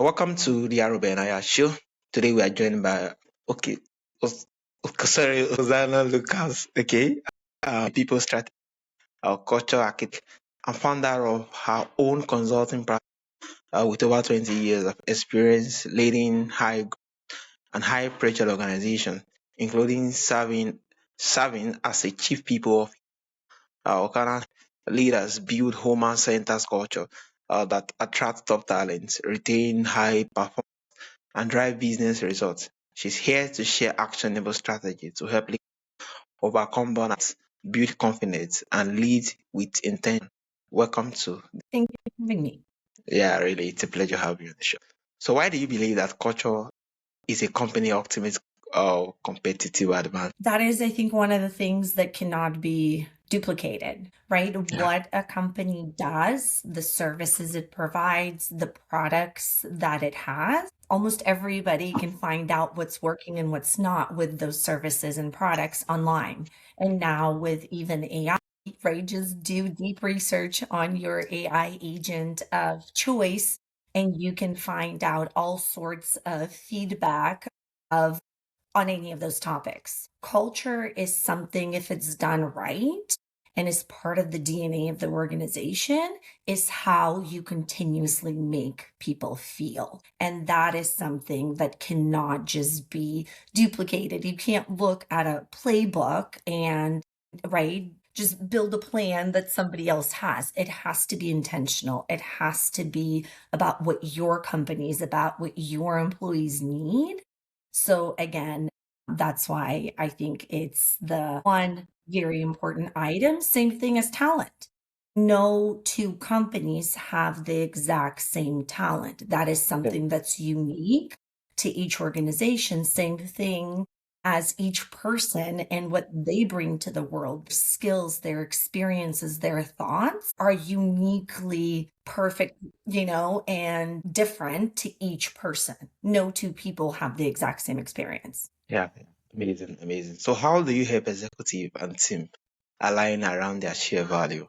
Welcome to the Aro Benaiah Show. Today we are joined by okay, Oksana Lukash. Okay, people strategy, culture architect, and founder of her own consulting practice with over 20 years of experience leading and high pressure organizations, including serving as a chief people of Okana leaders build human centered culture that attract top talents, retain high performance and drive business results. She's here to share actionable strategies to help leaders overcome burnout, build confidence, and lead with intention. Welcome to. Thank you for having me. Yeah, really, it's a pleasure having you on the show. So, why do you believe that culture is a company ultimate competitive advantage? That is, I think, one of the things that cannot be duplicated, right? Yeah, What a company does, the services it provides, the products that it has, almost everybody can find out what's working and what's not with those services and products online. And now with even AI, right? Just do deep research on your AI agent of choice, and you can find out all sorts of feedback of on any of those topics. Culture is something, if it's done right and is part of the DNA of the organization, is how you continuously make people feel. And that is something that cannot just be duplicated. You can't look at a playbook and, right, just build a plan that somebody else has. It has to be intentional. It has to be about what your company is about, what your employees need. So again, that's why I think it's the one very important item. Same thing as talent. No two companies have the exact same talent. That is something that's unique to each organization. Same thing as each person and what they bring to the world. Their skills, their experiences, their thoughts are uniquely perfect, and different to each person. No two people have the exact same experience. yeah, amazing, amazing. So, how do you help executive and team align around their share value?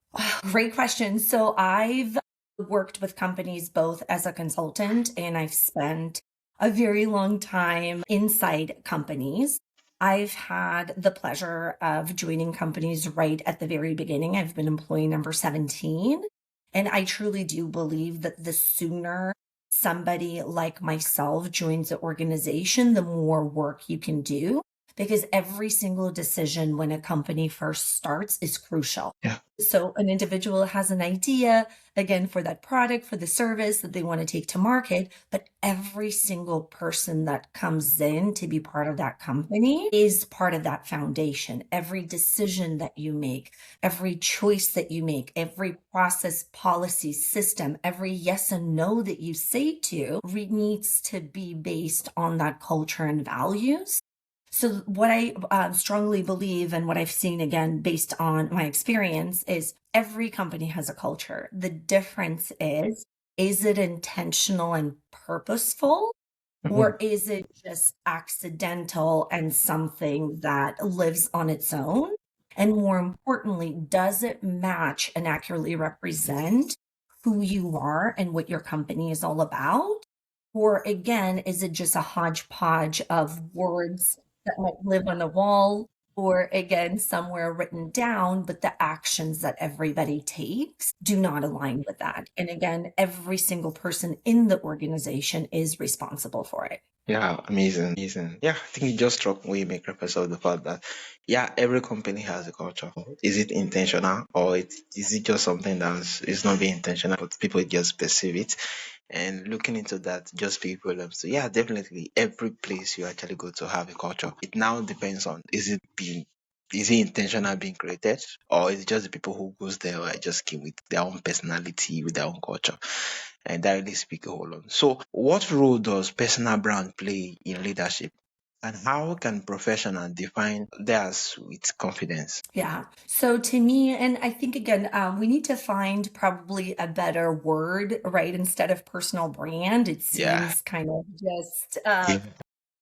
Great question. So I've worked with companies both as a consultant and I've spent a very long time inside companies. I've had the pleasure of joining companies right at the very beginning. I've been employee number 17. And I truly do believe that the sooner somebody like myself joins the organization, the more work you can do, because every single decision when a company first starts is crucial. Yeah. So an individual has an idea, again, for that product, for the service that they want to take to market, but every single person that comes in to be part of that company is part of that foundation. Every decision that you make, every choice that you make, every process, policy, system, every yes and no that you say to needs to be based on that culture and values. So what I strongly believe and what I've seen, again, based on my experience, is every company has a culture. The difference is it intentional and purposeful, or is it just accidental and something that lives on its own? And more importantly, does it match and accurately represent who you are and what your company is all about? Or again, is it just a hodgepodge of words that might live on the wall, or again, somewhere written down, but the actions that everybody takes do not align with that? And again, every single person in the organization is responsible for it. Yeah, amazing, amazing. Yeah, I think it just struck me, make reference of the fact that, yeah, every company has a culture. Is it intentional or is it just something that's it's not being intentional, but people just perceive it? And looking into that, just people. So yeah, definitely, every place you actually go to have a culture. It now depends on is it intentional being created, or is it just the people who goes there or just came with their own personality, with their own culture? And that really speak a whole lot. So, what role does personal brand play in leadership? And how can professionals define theirs with confidence? Yeah. So to me, and I think again, we need to find probably a better word, right? Instead of personal brand, it Yeah. seems kind of just Yeah.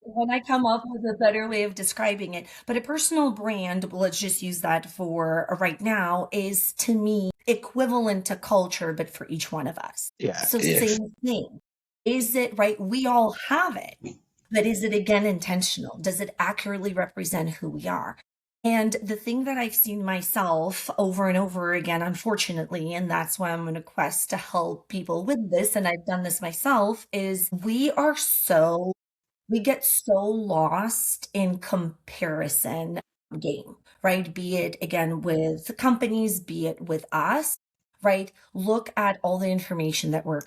when I come up with a better way of describing it. But a personal brand, let's just use that for right now, is to me equivalent to culture, but for each one of us. Yeah. So Yes. same thing. Is it right? We all have it, but is it again intentional? Does it accurately represent who we are? And the thing that I've seen myself over and over again, unfortunately, and that's why I'm on a quest to help people with this, and I've done this myself, is we get so lost in comparison game, right? Be it again with companies, be it with us, right? Look at all the information that we're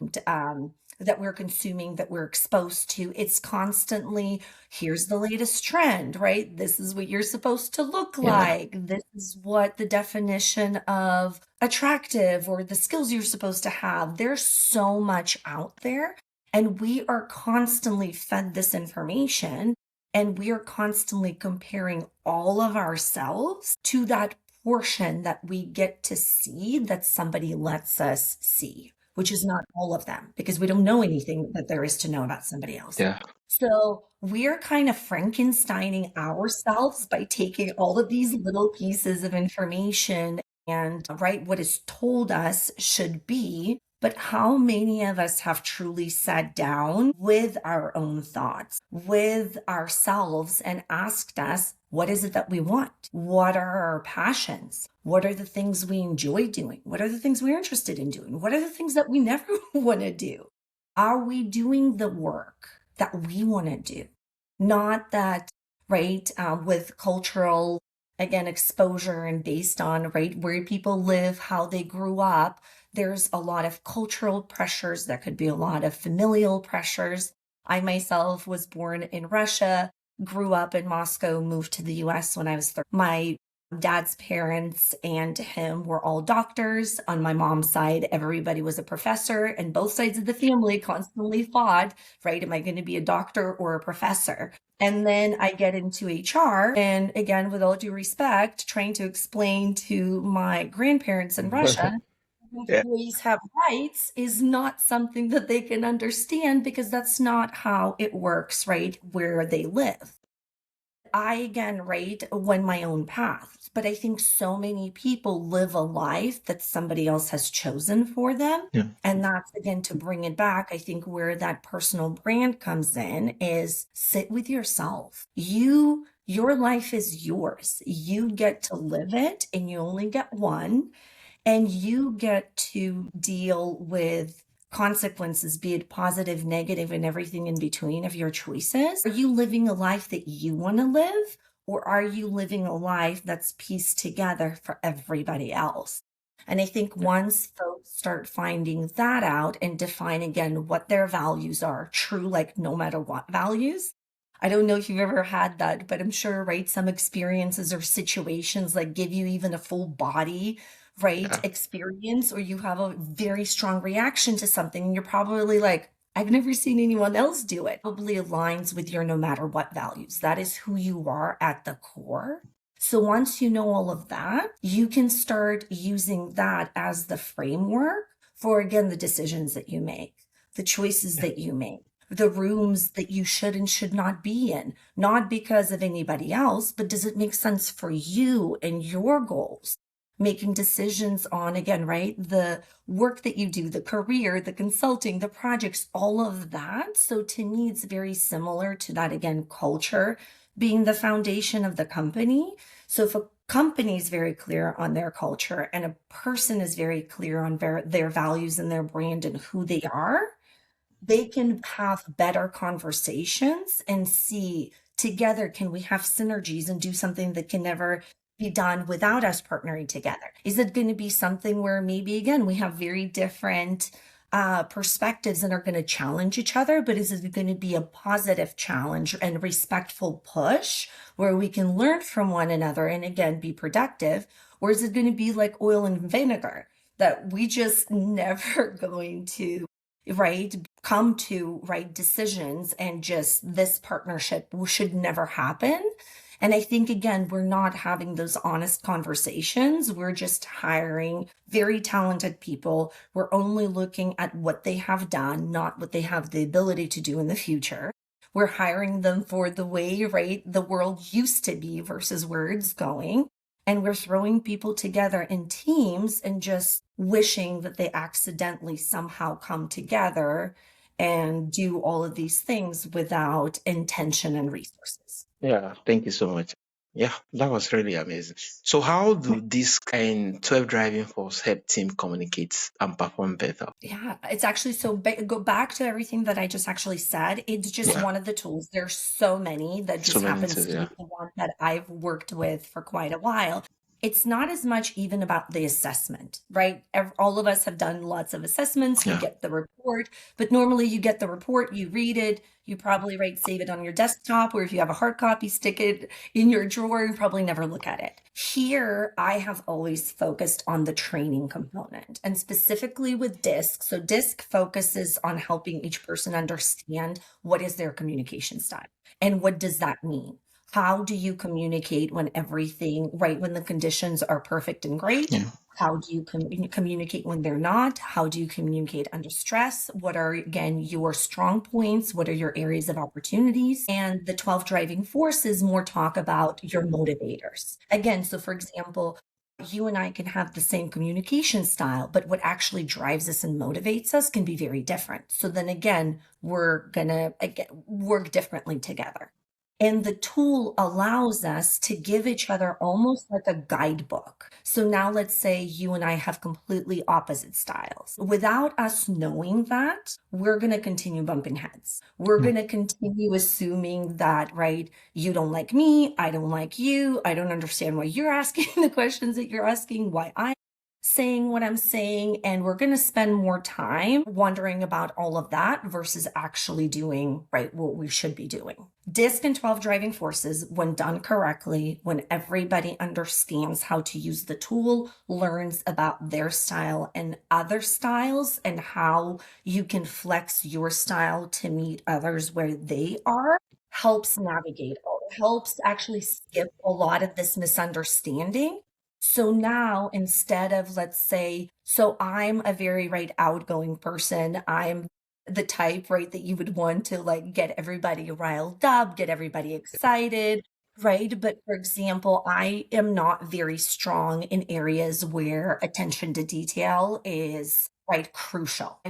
consuming, that we're exposed to. It's constantly, here's the latest trend, right? This is what you're supposed to look Yeah. like. This is what the definition of attractive or the skills you're supposed to have. There's so much out there. And we are constantly fed this information, and we are constantly comparing all of ourselves to that portion that we get to see that somebody lets us see, which is not all of them, because we don't know anything that there is to know about somebody else. Yeah. So we're kind of Frankensteining ourselves by taking all of these little pieces of information and right what is told us should be. But how many of us have truly sat down with our own thoughts, with ourselves, and asked us, what is it that we want? What are our passions? What are the things we enjoy doing? What are the things we're interested in doing? What are the things that we never want to do? Are we doing the work that we want to do? Not that, right, with cultural, again, exposure and based on, right, where people live, how they grew up, there's a lot of cultural pressures. There could be a lot of familial pressures. I myself was born in Russia, grew up in Moscow, moved to the US when I was 13. My dad's parents and him were all doctors. On my mom's side, everybody was a professor, and both sides of the family constantly fought, right? Am I going to be a doctor or a professor? And then I get into HR, and again, with all due respect, trying to explain to my grandparents in Russia Yeah. employees have rights is not something that they can understand, because that's not how it works, right, where they live. I again, right, went my own path, but I think so many people live a life that somebody else has chosen for them. Yeah. And that's again to bring it back. I think where that personal brand comes in is sit with yourself. Your life is yours. You get to live it, and you only get one, and you get to deal with consequences, be it positive, negative, and everything in between of your choices. Are you living a life that you want to live, or are you living a life that's pieced together for everybody else? And I think once folks start finding that out and define again what their values are, true, like no matter what values. I don't know if you've ever had that, but I'm sure, right, some experiences or situations like give you even a full body, right, Yeah. experience, or you have a very strong reaction to something, and you're probably like, I've never seen anyone else do it. Probably aligns with your no matter what values. That is who you are at the core. So once you know all of that, you can start using that as the framework for, again, the decisions that you make, the choices that you make, the rooms that you should and should not be in, not because of anybody else, but does it make sense for you and your goals? Making decisions on, again, right, the work that you do, the career, the consulting, the projects, all of that. So to me, it's very similar to that, again, culture being the foundation of the company. So if a company is very clear on their culture and a person is very clear on their values and their brand and who they are, they can have better conversations and see together, can we have synergies and do something that can never be done without us partnering together? Is it going to be something where maybe, again, we have very different perspectives and are going to challenge each other, but is it going to be a positive challenge and respectful push where we can learn from one another and, again, be productive? Or is it going to be like oil and vinegar that we just never going to, right, come to right decisions, and just this partnership should never happen? And I think, again, we're not having those honest conversations. We're just hiring very talented people. We're only looking at what they have done, not what they have the ability to do in the future. We're hiring them for the way, right, the world used to be versus where it's going. And we're throwing people together in teams and just wishing that they accidentally somehow come together and do all of these things without intention and resources. Yeah, thank you so much. Yeah, that was really amazing. So how do this kind 12 driving force help team communicate and perform better? Yeah, it's actually so go back to everything that I just actually said. It's just Yeah, one of the tools. There's so many that so just many happens things, to be yeah. the one that I've worked with for quite a while. It's not as much even about the assessment, right? All of us have done lots of assessments. We Yeah. get the report, but normally you get the report, you read it, you probably save it on your desktop, or if you have a hard copy, stick it in your drawer and probably never look at it. Here, I have always focused on the training component and specifically with DISC. So DISC focuses on helping each person understand what is their communication style and what does that mean. How do you communicate when everything, right, when the conditions are perfect and great? Yeah. How do you communicate when they're not? How do you communicate under stress? What are, again, your strong points? What are your areas of opportunities? And the 12 driving forces more talk about your motivators. Again, so for example, you and I can have the same communication style, but what actually drives us and motivates us can be very different. So then again, we're going to work differently together. And the tool allows us to give each other almost like a guidebook. So now let's say you and I have completely opposite styles. Without us knowing that, we're going to continue bumping heads. We're going to continue assuming that, right, you don't like me, I don't like you, I don't understand why you're asking the questions that you're asking, why I'm saying what I'm saying, and we're going to spend more time wondering about all of that versus actually doing right what we should be doing. DISC and 12 driving forces, when done correctly, when everybody understands how to use the tool, learns about their style and other styles, and how you can flex your style to meet others where they are, helps navigate, helps actually skip a lot of this misunderstanding. So now instead of, let's say, so I'm a very outgoing person. I'm the type, right, that you would want to get everybody riled up, get everybody excited, right? But for example, I am not very strong in areas where attention to detail is crucial.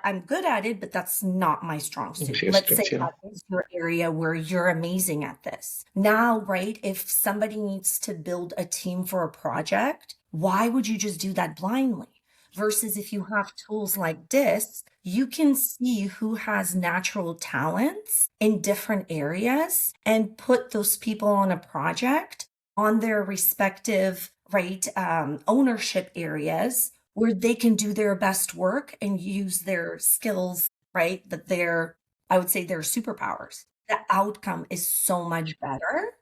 I'm good at it, but that's not my strong suit. Yes, Let's say correct, yeah. that is your area where you're amazing at this. Now, right, if somebody needs to build a team for a project, why would you just do that blindly? Versus if you have tools like this, you can see who has natural talents in different areas and put those people on a project on their respective ownership areas where they can do their best work and use their skills, right? I would say their superpowers. The outcome is so much better.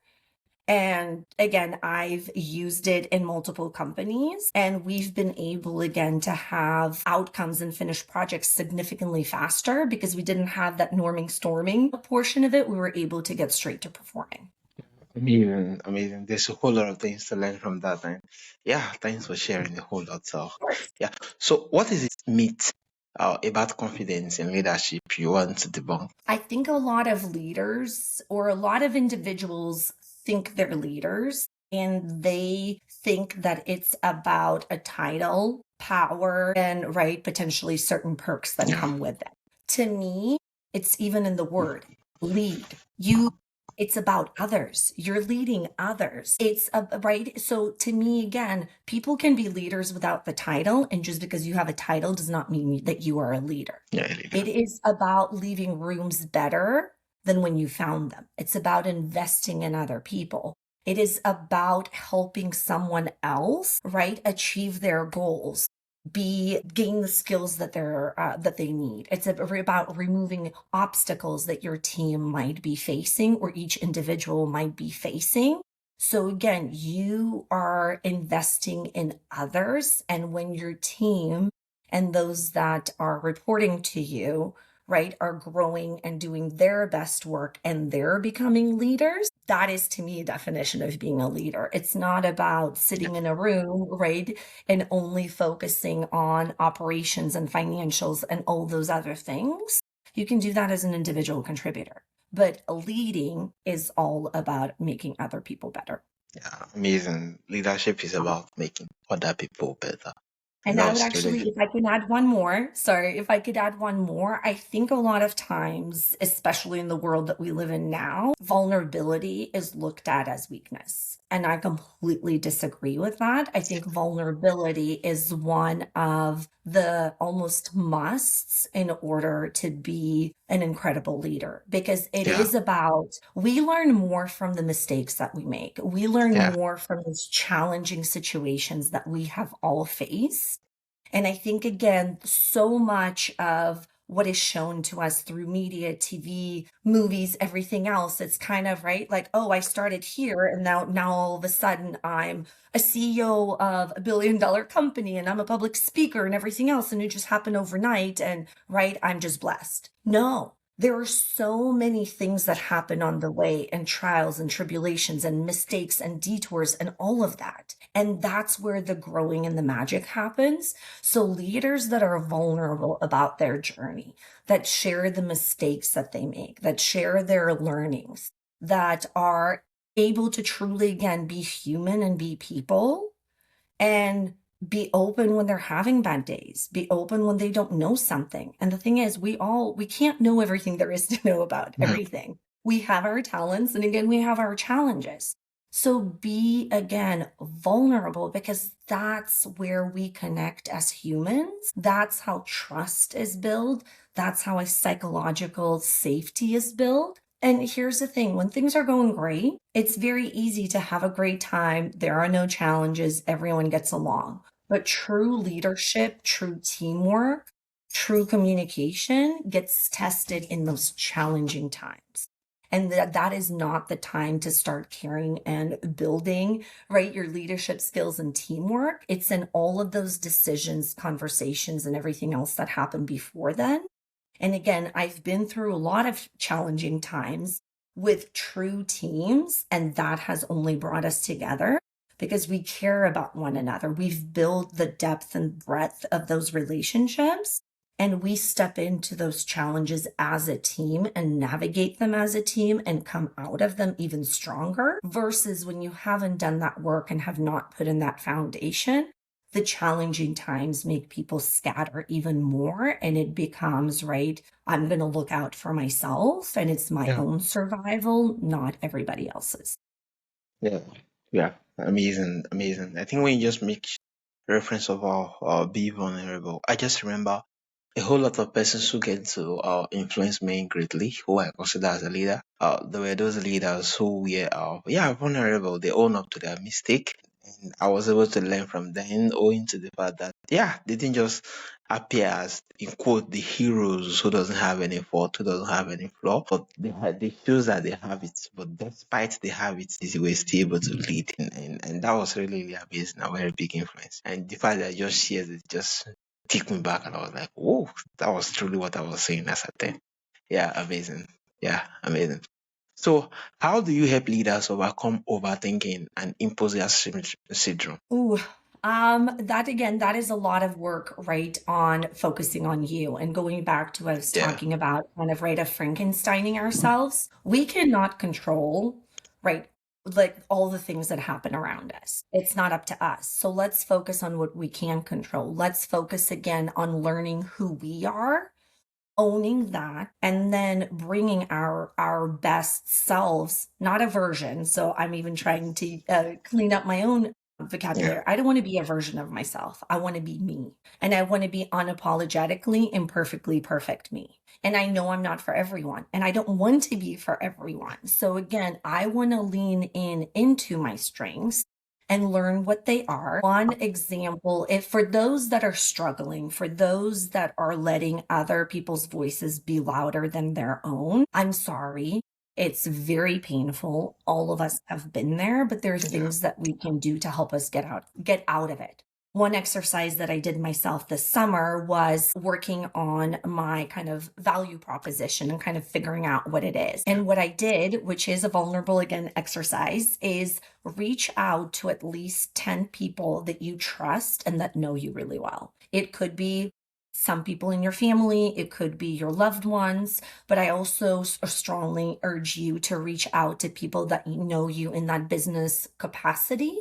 And again, I've used it in multiple companies, and we've been able again to have outcomes and finished projects significantly faster because we didn't have that norming storming portion of it. We were able to get straight to performing. Amazing, amazing. There's a whole lot of things to learn from that. And yeah, thanks for sharing a whole lot. So, Of course. yeah. So, what is it myth about confidence in leadership you want to debunk? I think a lot of leaders or a lot of individuals think they're leaders and they think that it's about a title, power, and potentially certain perks that Yeah. come with it. To me, it's even in the word lead. It's about others. You're leading others. It's right. So to me, again, people can be leaders without the title. And just because you have a title does not mean that you are a leader. Yeah, leader. It is about leaving rooms better than when you found them. It's about investing in other people. It is about helping someone else, achieve their goals, gain the skills that they need. It's about removing obstacles that your team might be facing or each individual might be facing. So again, you are investing in others, and when your team and those that are reporting to you, are growing and doing their best work and they're becoming leaders, that is to me a definition of being a leader. It's not about sitting in a room, and only focusing on operations and financials and all those other things. You can do that as an individual contributor, but leading is all about making other people better. Yeah, amazing. Leadership is about making other people better. And That I would was really actually, good. if I could add one more, sorry, if I could add one more, I think a lot of times, especially in the world that we live in now, vulnerability is looked at as weakness. And I completely disagree with that. I think vulnerability is one of the almost musts in order to be an incredible leader, because it Yeah, is about, we learn more from the mistakes that we make. We learn yeah, more from those challenging situations that we have all faced. And I think, again, so much of what is shown to us through media, TV, movies, everything else, it's kind of right, like, oh, I started here, and now all of a sudden I'm a CEO of a $1 billion company, and I'm a public speaker and everything else, and it just happened overnight, and right, I'm just blessed. No, there are so many things that happen on the way, and trials and tribulations and mistakes and detours and all of that. And that's where the growing and the magic happens. So leaders that are vulnerable about their journey, that share the mistakes that they make, that share their learnings, that are able to truly, again, be human and be people, and be open when they're having bad days, be open when they don't know something. And the thing is, we can't know everything there is to know about mhm, everything. We have our talents, and again, we have our challenges. So be, again, vulnerable, because that's where we connect as humans. That's how trust is built. That's how a psychological safety is built. And here's the thing, when things are going great, it's very easy to have a great time. There are no challenges, everyone gets along. But true leadership, true teamwork, true communication gets tested in those challenging times. And that is not the time to start caring and building, right, your leadership skills and teamwork. It's in all of those decisions, conversations, and everything else that happened before then. And again, I've been through a lot of challenging times with true teams, and that has only brought us together because we care about one another. We've built the depth and breadth of those relationships, and we step into those challenges as a team and navigate them as a team and come out of them even stronger, versus when you haven't done that work and have not put in that foundation, the challenging times make people scatter even more, and it becomes, right, I'm going to look out for myself, and it's my yeah, own survival, not everybody else's. yeah, yeah. Amazing, amazing. I think when you just make reference of be vulnerable, I just remember a whole lot of persons who get to influence me greatly, who I consider as a leader. There were those leaders who were yeah, vulnerable. They own up to their mistake, and I was able to learn from them, owing to the fact that yeah, they didn't just appear as in quote the heroes who doesn't have any fault, who doesn't have any flaw, but they shows that they have it. But despite they have it, they were still able to lead, and that was really, really amazing, a very big influence. And the fact that I just shared it just kicked me back, and I was like, "Oh, that was truly what I was saying as a 10." Yeah, amazing. Yeah, amazing. So, how do you help leaders overcome overthinking and imposter syndrome? Ooh, that again, that is a lot of work, right, on focusing on you and going back to what I was Yeah, talking about, kind of, right, of Frankensteining ourselves. We cannot control, right, like all the things that happen around us. It's not up to us. So let's focus on what we can control. Let's focus again on learning who we are, owning that, and then bringing our best selves, not a version. So I'm even trying to clean up my own yeah, vocabulary. I don't want to be a version of myself. I want to be me, and I want to be unapologetically imperfectly perfect me. And I know I'm not for everyone, and I don't want to be for everyone. So again, I want to lean in into my strengths and learn what they are. One example, if for those that are struggling, for those that are letting other people's voices be louder than their own, I'm sorry. It's very painful. All of us have been there, but there are yeah, things that we can do to help us get out of it. One exercise that I did myself this summer was working on my kind of value proposition and kind of figuring out what it is. And what I did, which is a vulnerable again exercise, is reach out to at least 10 people that you trust and that know you really well. It could be some people in your family, it could be your loved ones, but I also strongly urge you to reach out to people that know you in that business capacity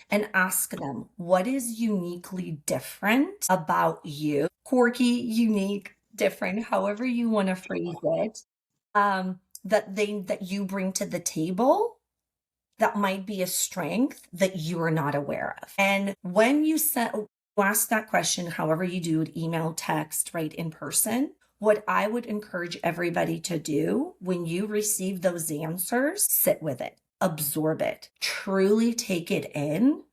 and ask them, what is uniquely different about you? Quirky, unique, different, however you want to phrase it, that you bring to the table that might be a strength that you are not aware of. And when you ask that question, however you do it, email, text, right, in person, what I would encourage everybody to do when you receive those answers, sit with it, absorb it, truly take it in.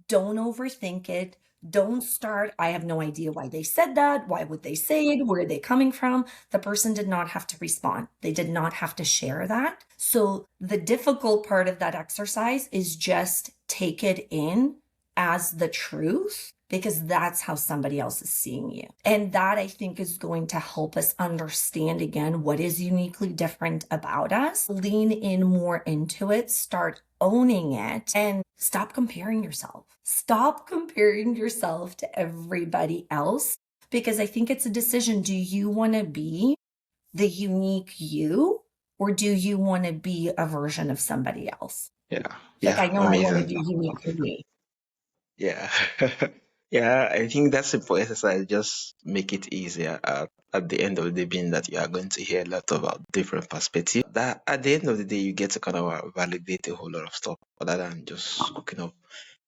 Don't overthink it. Don't start, I have no idea why they said that. Why would they say it? Where are they coming from? The person did not have to respond. They did not have to share that. So the difficult part of that exercise is just take it in as the truth, because that's how somebody else is seeing you. And that, I think, is going to help us understand, again, what is uniquely different about us, lean in more into it, start owning it, and stop comparing yourself. Stop comparing yourself to everybody else, because I think it's a decision. Do you want to be the unique you, or do you want to be a version of somebody else? Yeah. Like, Yeah. I know I want to Amazing. be unique for me. Yeah. Yeah. I think that simple exercise just make it easier at the end of the day, being that you are going to hear a lot about different perspectives. That at the end of the day, you get to kind of validate a whole lot of stuff other than just cooking up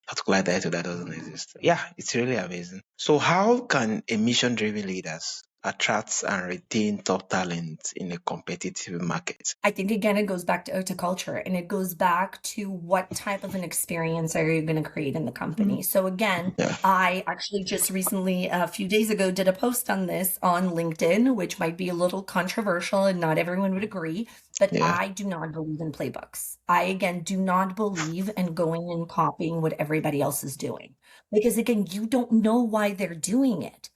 particular title that doesn't exist. Yeah, it's really amazing. So how can a mission-driven leaders attract and retain top talent in a competitive market? I think, again, it goes back to culture, and it goes back to what type of an experience are you going to create in the company. So again, Yeah. I actually just recently, a few days ago, did a post on this on LinkedIn, which might be a little controversial and not everyone would agree, but Yeah. I do not believe in playbooks. I, again, do not believe in going and copying what everybody else is doing, because, again, you don't know why they're doing it.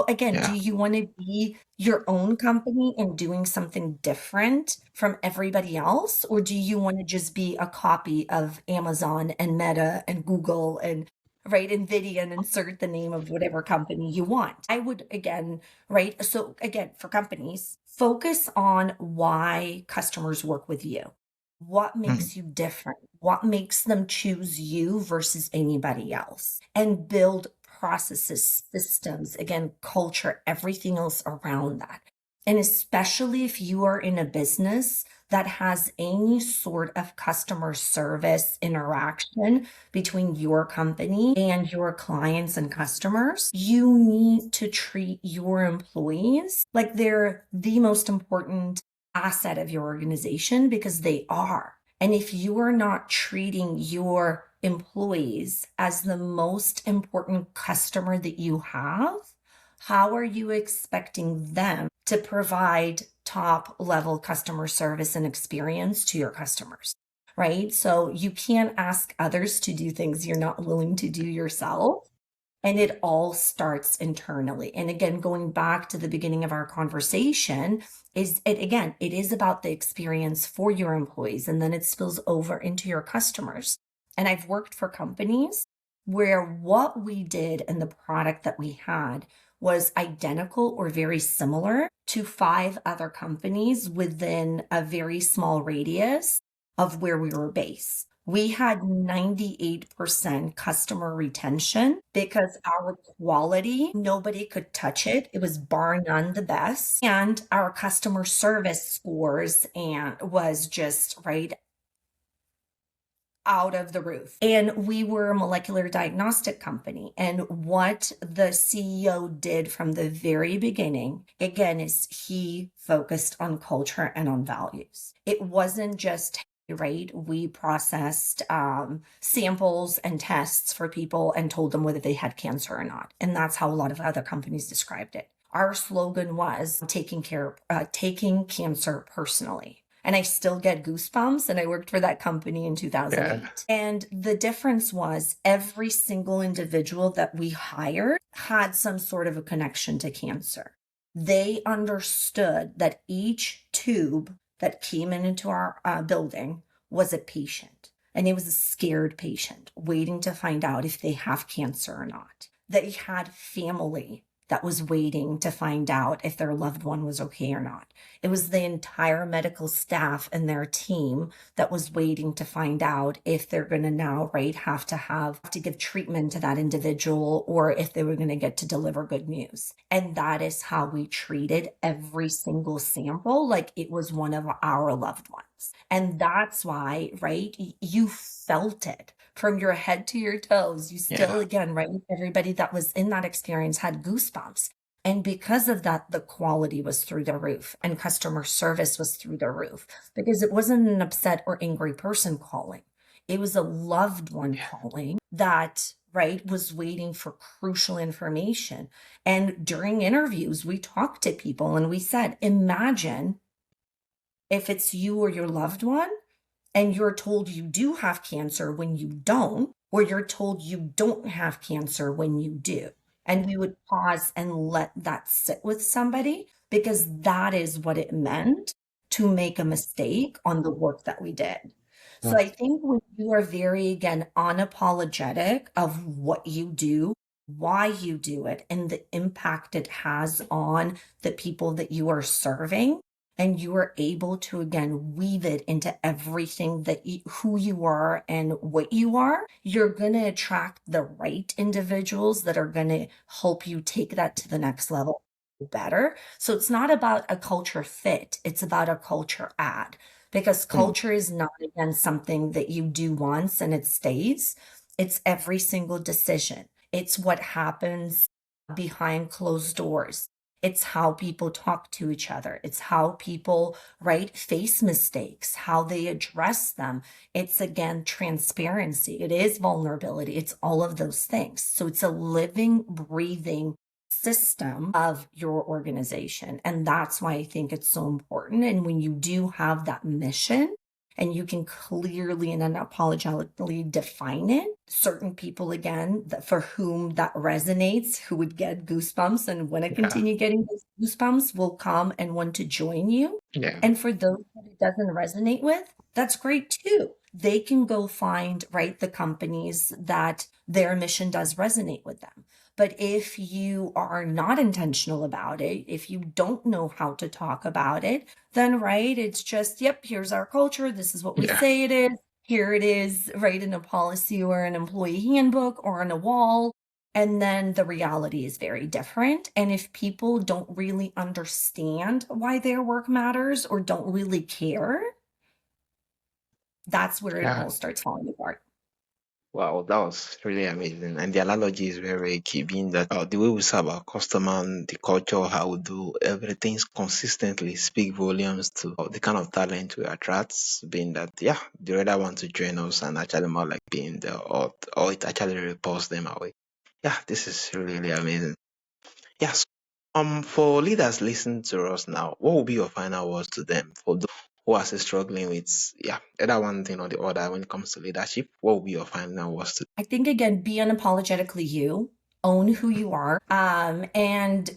Again, do Yeah. you want to be your own company and doing something different from everybody else? Or do you want to just be a copy of Amazon and Meta and Google and, right, NVIDIA, and insert the name of whatever company you want? I would, again, right, so again, for companies, focus on why customers work with you. What Mm. makes you different? What makes them choose you versus anybody else? And build processes, systems, again, culture, everything else around that. And especially if you are in a business that has any sort of customer service interaction between your company and your clients and customers, you need to treat your employees like they're the most important asset of your organization, because they are. And if you are not treating your employees as the most important customer that you have, how are you expecting them to provide top level customer service and experience to your customers? Right? So you can't ask others to do things you're not willing to do yourself. And it all starts internally. And again, going back to the beginning of our conversation, it is about the experience for your employees, and then it spills over into your customers. And I've worked for companies where what we did and the product that we had was identical or very similar to 5 other companies within a very small radius of where we were based. We had 98% customer retention because our quality, nobody could touch it. It was bar none the best. And our customer service scores and was just right out of the roof. And we were a molecular diagnostic company. And what the CEO did from the very beginning, again, is he focused on culture and on values. It wasn't just, right, we processed samples and tests for people and told them whether they had cancer or not. And that's how a lot of other companies described it. Our slogan was taking cancer personally. And I still get goosebumps. And I worked for that company in 2008. Yeah. And the difference was every single individual that we hired had some sort of a connection to cancer. They understood that each tube that came into our building was a patient. And it was a scared patient waiting to find out if they have cancer or not. They had family that was waiting to find out if their loved one was okay or not. It was the entire medical staff and their team that was waiting to find out if they're going to now, right, have to give treatment to that individual or if they were going to get to deliver good news. And that is how we treated every single sample like it was one of our loved ones. And that's why, right, you felt it from your head to your toes. You still, Yeah. again, right, everybody that was in that experience had goosebumps. And because of that, the quality was through the roof and customer service was through the roof because it wasn't an upset or angry person calling. It was a loved one calling that, right, was waiting for crucial information. And during interviews, we talked to people and we said, imagine if it's you or your loved one and you're told you do have cancer when you don't, or you're told you don't have cancer when you do. And we would pause and let that sit with somebody because that is what it meant to make a mistake on the work that we did. So I think when you are very, again, unapologetic of what you do, why you do it, and the impact it has on the people that you are serving, and you are able to again weave it into everything that who you are and what you are, you're going to attract the right individuals that are going to help you take that to the next level better. So it's not about a culture fit, it's about a culture add, because culture is not again something that you do once and it stays. It's every single decision. It's what happens behind closed doors. It's how people talk to each other. It's how people, right, face mistakes, how they address them. It's again, transparency. It is vulnerability. It's all of those things. So it's a living, breathing system of your organization. And that's why I think it's so important. And when you do have that mission, and you can clearly and unapologetically define it. Certain people, again, that for whom that resonates, who would get goosebumps and want to continue getting those goosebumps will come and want to join you. Yeah. And for those that it doesn't resonate with, that's great too. They can go find, right, the companies that their mission does resonate with them. But if you are not intentional about it, if you don't know how to talk about it, then, right, it's just, yep, here's our culture. This is what we say it is. Here it is, right, in a policy or an employee handbook or on a wall. And then the reality is very different. And if people don't really understand why their work matters or don't really care, that's where it all starts falling apart. Wow, that was really amazing. And the analogy is very, very key, being that the way we serve our customer and the culture, how we do everything consistently speak volumes to the kind of talent we attract, being that, yeah, they rather want to join us and actually more like being there, or it actually repulses them away. Yeah, this is really, really amazing. Yes. For leaders listening to us now, what will be your final words to them for those who are still struggling with, either one thing or the other when it comes to leadership? What will be your final words to? I think, again, be unapologetically you, own who you are, and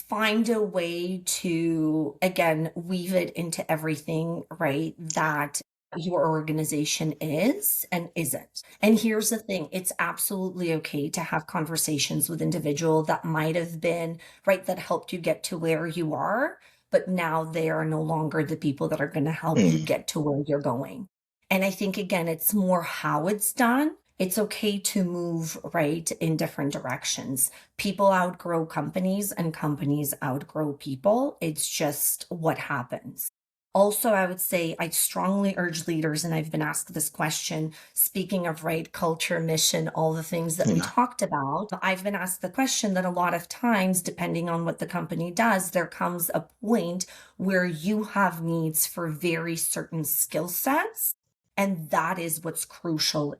find a way to, again, weave it into everything, right, that your organization is and isn't. And here's the thing, it's absolutely okay to have conversations with individuals that might have been, right, that helped you get to where you are, but now they are no longer the people that are going to help you get to where you're going. And I think, again, it's more how it's done. It's okay to move, right, in different directions. People outgrow companies and companies outgrow people. It's just what happens. Also, I would say I strongly urge leaders, and I've been asked this question, speaking of, right, culture, mission, all the things that we talked about, I've been asked the question that a lot of times, depending on what the company does, there comes a point where you have needs for very certain skill sets. And that is what's crucial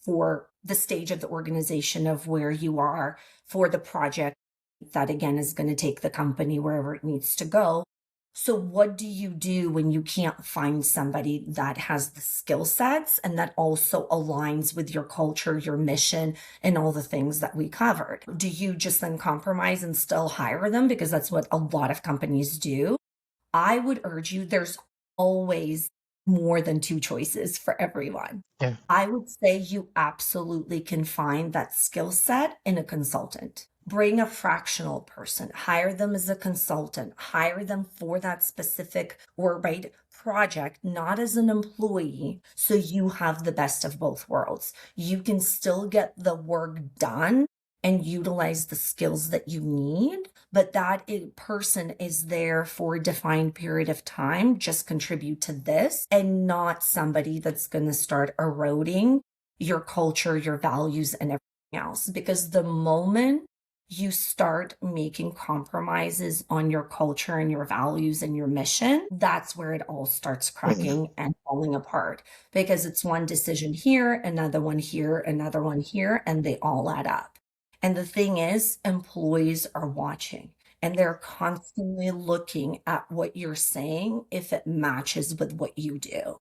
for the stage of the organization of where you are for the project that, again, is going to take the company wherever it needs to go. So what do you do when you can't find somebody that has the skill sets and that also aligns with your culture, your mission, and all the things that we covered? Do you just then compromise and still hire them? Because that's what a lot of companies do. I would urge you, there's always more than two choices for everyone. Yeah. I would say you absolutely can find that skill set in a consultant. Bring a fractional person, hire them as a consultant, hire them for that specific or right project, not as an employee. So you have the best of both worlds. You can still get the work done and utilize the skills that you need, but that person is there for a defined period of time, just contribute to this, and not somebody that's going to start eroding your culture, your values, and everything else. Because the moment you start making compromises on your culture and your values and your mission, that's where it all starts cracking and falling apart, because it's one decision here, another one here, another one here, and they all add up. And the thing is, employees are watching and they're constantly looking at what you're saying if it matches with what you do.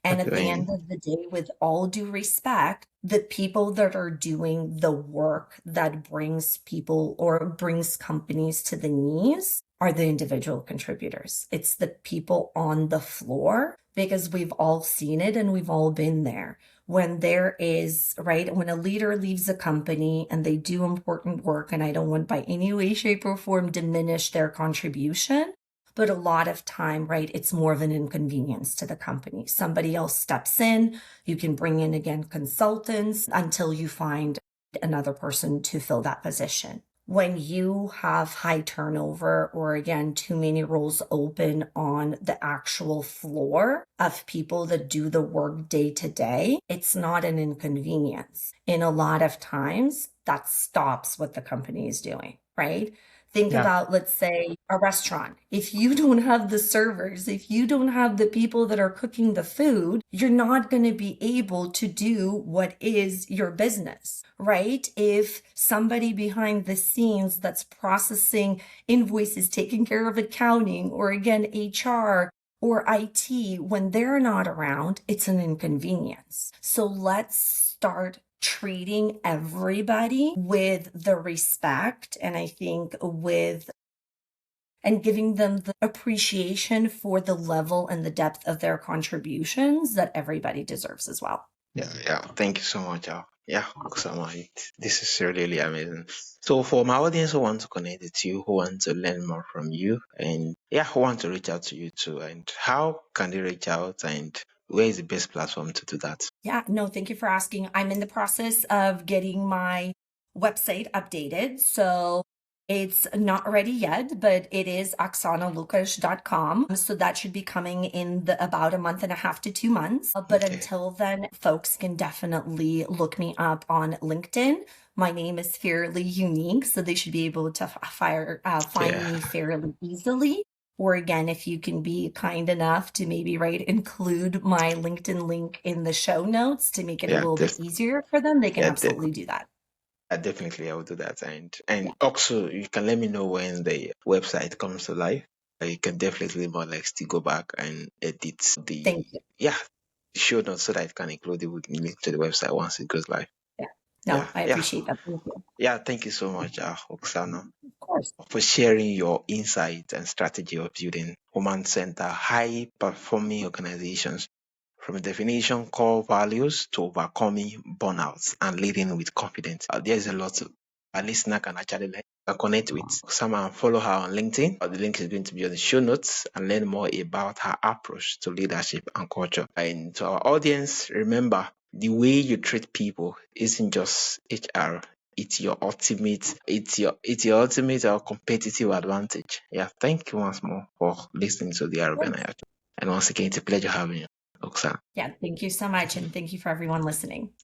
And at the Okay. end of the day, with all due respect, the people that are doing the work that brings people or brings companies to the knees are the individual contributors. It's the people on the floor, because we've all seen it and we've all been there. When there is, right, when a leader leaves a company and they do important work, and I don't want by any way, shape, or form diminish their contribution, but a lot of time, right, it's more of an inconvenience to the company. Somebody else steps in, you can bring in again consultants until you find another person to fill that position. When you have high turnover, or again, too many roles open on the actual floor of people that do the work day to day, it's not an inconvenience. In a lot of times, that stops what the company is doing, right? Think Yeah. about, let's say, a restaurant. If you don't have the servers, if you don't have the people that are cooking the food, you're not going to be able to do what is your business, right? If somebody behind the scenes that's processing invoices, taking care of accounting, or again, HR, or IT, when they're not around, it's an inconvenience. So let's start treating everybody with the respect, and I think with and giving them the appreciation for the level and the depth of their contributions that everybody deserves as well. Yeah. Thank you so much. Yeah, Oksana, this is really amazing. So for my audience who want to connect with you, who want to learn more from you, and yeah, who want to reach out to you too, and how can they reach out, and where is the best platform to do that? Yeah, no, thank you for asking. I'm in the process of getting my website updated. So it's not ready yet, but it is oksanalukash.com. So that should be coming in about a month and a half to 2 months. But Okay. until then, folks can definitely look me up on LinkedIn. My name is fairly unique, so they should be able to find Yeah. me fairly easily. Or again, if you can be kind enough to maybe include my LinkedIn link in the show notes to make it a Yeah. little bit easier for them, they can Yeah. absolutely do that. Definitely, I will do that. Yeah. And also, you can let me know when the website comes to life. You can definitely more like still go back and edit Thank the you. show notes so that it can include the link to the website once it goes live. Yeah. Yeah, No, I yeah, appreciate that. Thank you. yeah. Thank you so much, Oksana, Of course. for sharing your insight and strategy of building human-centered, high-performing organizations. From a definition, core values to overcoming burnouts and leading with confidence. There's a lot a listener can actually connect with Oksana and follow her on LinkedIn. The link is going to be on the show notes, and learn more about her approach to leadership and culture. And to our audience, remember, the way you treat people isn't just HR. It's your ultimate competitive advantage. Yeah, thank you once more for listening to the Aro Of course. Benaiah Show. And once again, it's a pleasure having you, Oksana. Yeah. Thank you so much. And thank you for everyone listening.